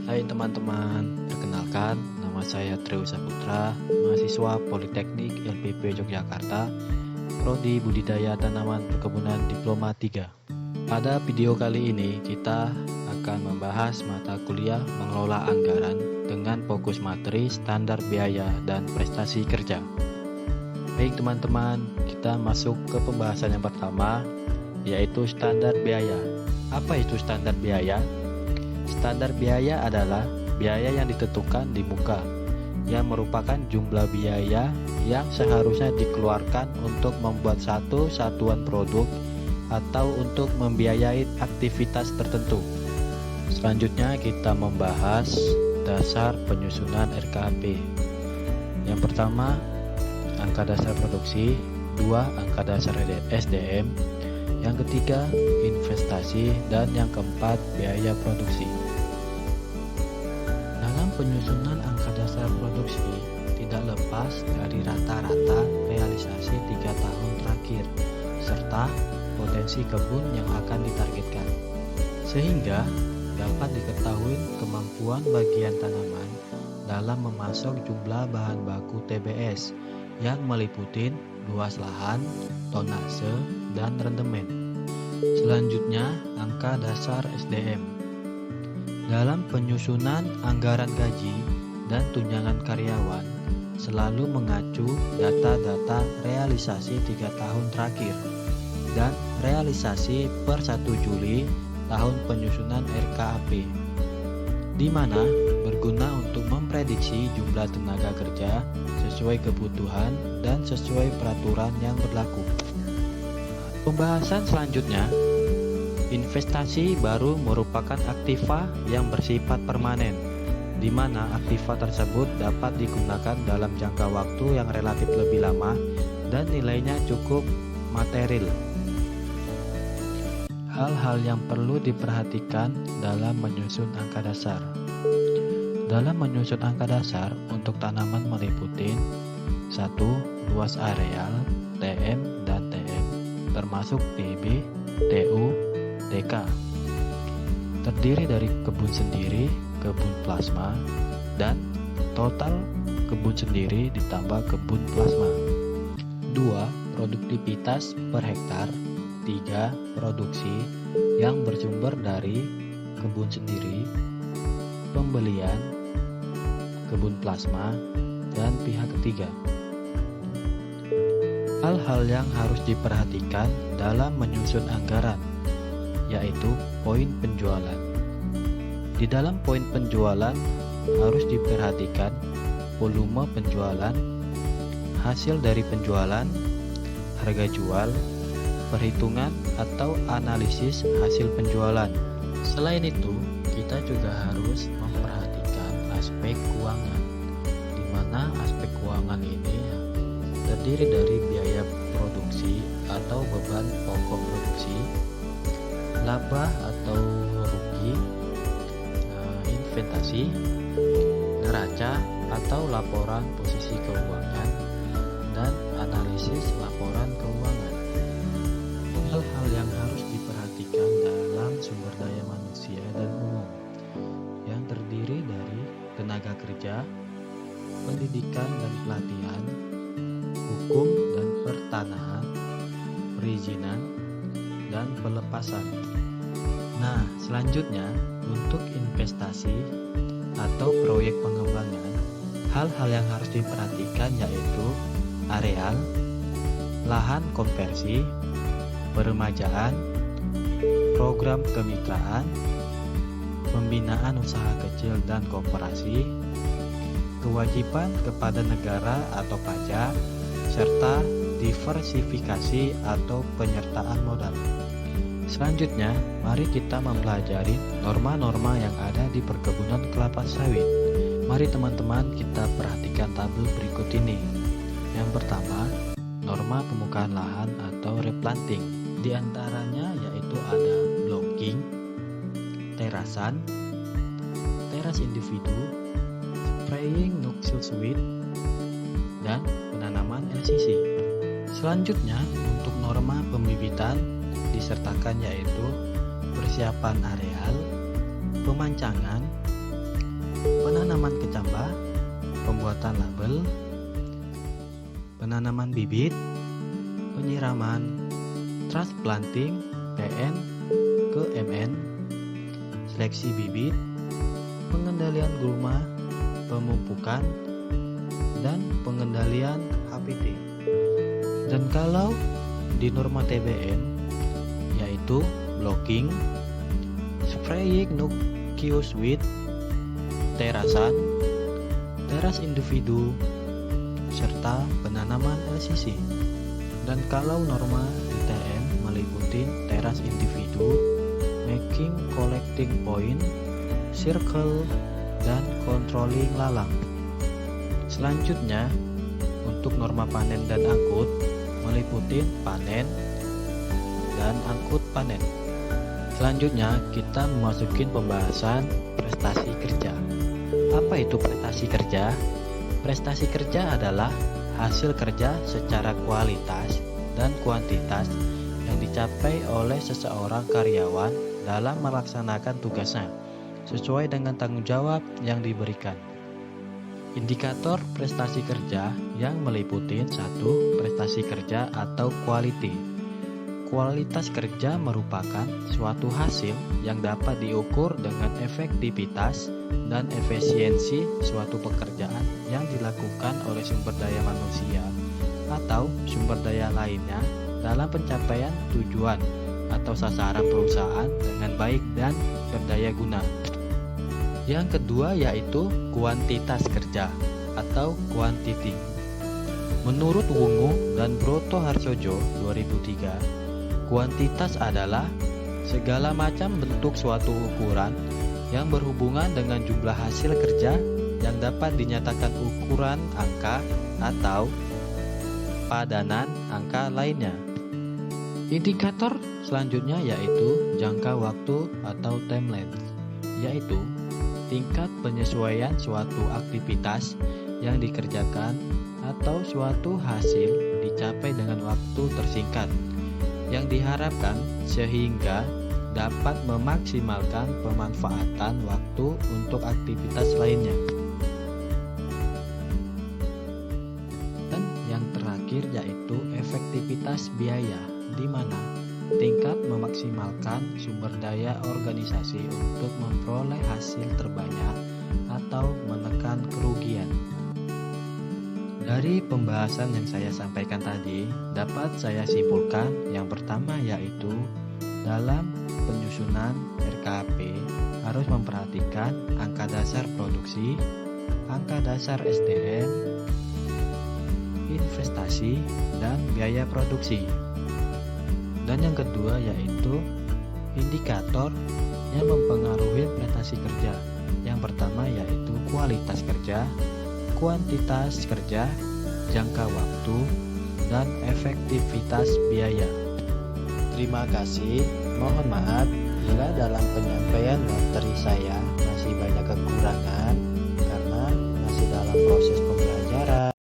Hai teman-teman, perkenalkan nama saya Triu Saputra, mahasiswa Politeknik LPP Yogyakarta, Prodi Budidaya Tanaman Perkebunan Diploma 3. Pada video kali ini kita akan membahas mata kuliah mengelola anggaran dengan fokus materi, standar biaya, dan prestasi kerja. Baik teman-teman, kita masuk ke pembahasan yang pertama, yaitu standar biaya. Apa itu standar biaya? Standar biaya adalah biaya yang ditentukan di muka, yang merupakan jumlah biaya yang seharusnya dikeluarkan untuk membuat satu satuan produk atau untuk membiayai aktivitas tertentu. Selanjutnya kita membahas dasar penyusunan RKAP. Yang pertama, angka dasar produksi, 2 angka dasar SDM, yang ketiga investasi, dan yang keempat biaya produksi. Dalam penyusunan angka dasar produksi tidak lepas dari rata-rata realisasi 3 tahun terakhir serta potensi kebun yang akan ditargetkan, sehingga dapat diketahui kemampuan bagian tanaman dalam memasok jumlah bahan baku TBS yang meliputi luas lahan, tonase, dan rendemen. Selanjutnya, angka dasar SDM. Dalam penyusunan anggaran gaji dan tunjangan karyawan, selalu mengacu data-data realisasi 3 tahun terakhir dan realisasi per 1 Juli tahun penyusunan RKAP, di mana berguna untuk memprediksi jumlah tenaga kerja sesuai kebutuhan dan sesuai peraturan yang berlaku. Pembahasan selanjutnya, investasi baru merupakan aktiva yang bersifat permanen, di mana aktiva tersebut dapat digunakan dalam jangka waktu yang relatif lebih lama dan nilainya cukup material. Hal-hal yang perlu diperhatikan dalam menyusun angka dasar. Dalam menyusun angka dasar untuk tanaman meliputi 1. Luas areal, TM dan TM, termasuk TB, TU, TK. Terdiri dari kebun sendiri, kebun plasma, dan total kebun sendiri ditambah kebun plasma. 2. Produktivitas per hektar. 3. Produksi yang bersumber dari kebun sendiri, pembelian, kebun plasma, dan pihak ketiga. Hal-hal yang harus diperhatikan dalam menyusun anggaran, yaitu poin penjualan. Di dalam poin penjualan harus diperhatikan volume penjualan, hasil dari penjualan, harga jual, perhitungan atau analisis hasil penjualan. Selain itu, kita juga harus memperhatikan aspek keuangan, di mana aspek keuangan ini terdiri dari biaya produksi atau beban pokok produksi, laba atau rugi, investasi, neraca atau laporan posisi keuangan, dan analisis laporan keuangan. Hal-hal yang harus diperhatikan dalam sumber daya manusia dan umum yang terdiri dari tenaga kerja, pendidikan dan pelatihan, hukum dan pertanahan, perizinan, dan pelepasan. Nah, selanjutnya untuk investasi atau proyek pengembangan, hal-hal yang harus diperhatikan yaitu areal, lahan konversi, peremajaan, program kemitraan, pembinaan usaha kecil dan koperasi, kewajiban kepada negara atau pajak, serta diversifikasi atau penyertaan modal. Selanjutnya, mari kita mempelajari norma-norma yang ada di perkebunan kelapa sawit. Mari teman-teman kita perhatikan tabel berikut ini. Yang pertama, norma pembukaan lahan atau replanting. Di antaranya yaitu ada blocking, terasan, teras individu, spraying noxil suite, dan penanaman LCC. Selanjutnya, untuk norma pembibitan disertakan yaitu persiapan areal, pemancangan, penanaman kecambah, pembuatan label, penanaman bibit, penyiraman, transplanting PN ke MN, seleksi bibit, pengendalian gulma, pemumpukan, dan pengendalian HPT. Dan kalau di norma TBM yaitu blocking, spraying nucleus with terasan, teras individu, serta penanaman LCC. Dan kalau norma ITN meliputi teras individu, making collecting point, circle, dan controlling lalang. Selanjutnya, untuk norma panen dan angkut meliputi panen dan angkut panen. Selanjutnya, kita memasuki pembahasan prestasi kerja. Apa itu prestasi kerja? Prestasi kerja adalah hasil kerja secara kualitas dan kuantitas yang dicapai oleh seseorang karyawan dalam melaksanakan tugasnya sesuai dengan tanggung jawab yang diberikan. Indikator prestasi kerja yang meliputi 1. Prestasi kerja atau quality. Kualitas kerja merupakan suatu hasil yang dapat diukur dengan efektivitas dan efisiensi suatu pekerjaan yang dilakukan oleh sumber daya manusia atau sumber daya lainnya dalam pencapaian tujuan atau sasaran perusahaan dengan baik dan berdaya guna. Yang kedua yaitu kuantitas kerja atau quantity. Menurut Wungu dan Broto Harsojo 2003, kuantitas adalah segala macam bentuk suatu ukuran yang berhubungan dengan jumlah hasil kerja yang dapat dinyatakan ukuran angka atau padanan angka lainnya. Indikator selanjutnya yaitu jangka waktu atau timeline, yaitu tingkat penyesuaian suatu aktivitas yang dikerjakan atau suatu hasil dicapai dengan waktu tersingkat yang diharapkan sehingga dapat memaksimalkan pemanfaatan waktu untuk aktivitas lainnya. Dan yang terakhir yaitu efektivitas biaya, di mana tingkat memaksimalkan sumber daya organisasi untuk memperoleh hasil terbanyak atau menekan kerugian. Dari pembahasan yang saya sampaikan tadi, dapat saya simpulkan yang pertama yaitu dalam penyusunan RKP harus memperhatikan angka dasar produksi, angka dasar SDM, investasi, dan biaya produksi. Dan yang kedua yaitu indikator yang mempengaruhi prestasi kerja. Yang pertama yaitu kualitas kerja, kuantitas kerja, jangka waktu, dan efektivitas biaya. Terima kasih. Mohon maaf bila dalam penyampaian materi saya masih banyak kekurangan karena masih dalam proses pembelajaran.